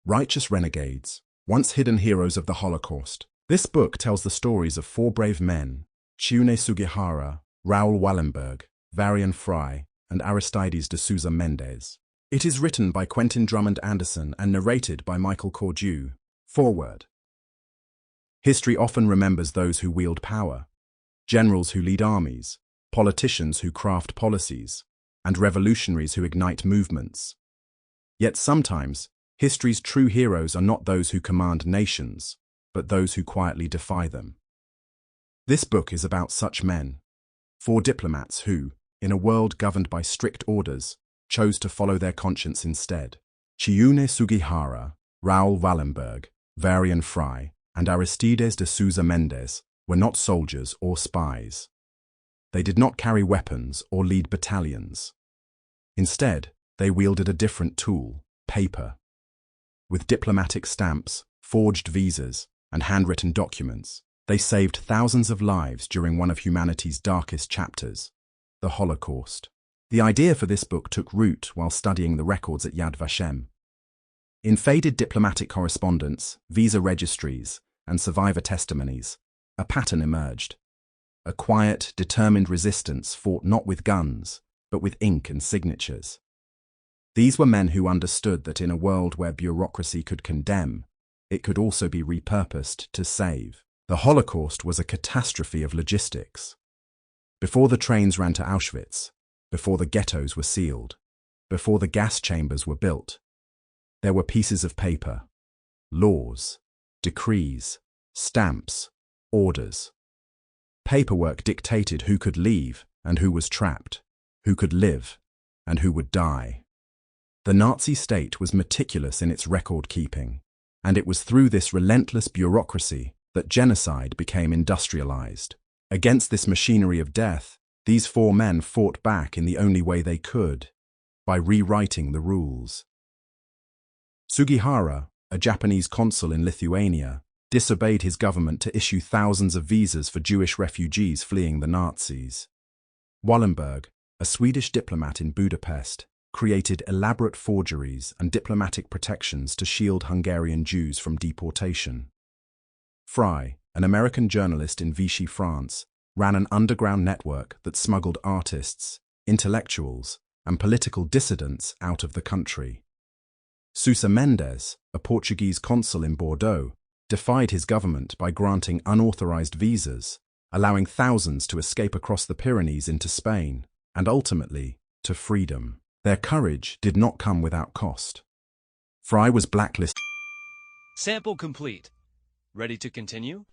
Righteous Renegades, once hidden heroes of the Holocaust. This book tells the stories of four brave men, Chiune Sugihara, Raoul Wallenberg, Varian Fry, and Aristides de Sousa Mendes. It is written by Quentin Drummond Anderson and narrated by Michael Cordue. Foreword. History often remembers those who wield power, generals who lead armies, politicians who craft policies, and revolutionaries who ignite movements. Yet sometimes, history's true heroes are not those who command nations, but those who quietly defy them. This book is about such men, four diplomats who, in a world governed by strict orders, chose to follow their conscience instead. Chiune Sugihara, Raoul Wallenberg, Varian Fry, and Aristides de Sousa Mendes were not soldiers or spies. They did not carry weapons or lead battalions. Instead, they wielded a different tool, paper. With diplomatic stamps, forged visas, and handwritten documents, they saved thousands of lives during one of humanity's darkest chapters, the Holocaust. The idea for this book took root while studying the records at Yad Vashem. In faded diplomatic correspondence, visa registries, and survivor testimonies, a pattern emerged. A quiet, determined resistance fought not with guns, but with ink and signatures. These were men who understood that in a world where bureaucracy could condemn, it could also be repurposed to save. The Holocaust was a catastrophe of logistics. Before the trains ran to Auschwitz, before the ghettos were sealed, before the gas chambers were built, there were pieces of paper, laws, decrees, stamps, orders. Paperwork dictated who could leave and who was trapped, who could live and who would die. The Nazi state was meticulous in its record-keeping, and it was through this relentless bureaucracy that genocide became industrialized. Against this machinery of death, these four men fought back in the only way they could, by rewriting the rules. Sugihara, a Japanese consul in Lithuania, disobeyed his government to issue thousands of visas for Jewish refugees fleeing the Nazis. Wallenberg, a Swedish diplomat in Budapest, created elaborate forgeries and diplomatic protections to shield Hungarian Jews from deportation. Fry, an American journalist in Vichy France, ran an underground network that smuggled artists, intellectuals, and political dissidents out of the country. Sousa Mendes, a Portuguese consul in Bordeaux, defied his government by granting unauthorized visas, allowing thousands to escape across the Pyrenees into Spain, and ultimately, to freedom. Their courage did not come without cost. Fry was blacklisted. Sample complete. Ready to continue?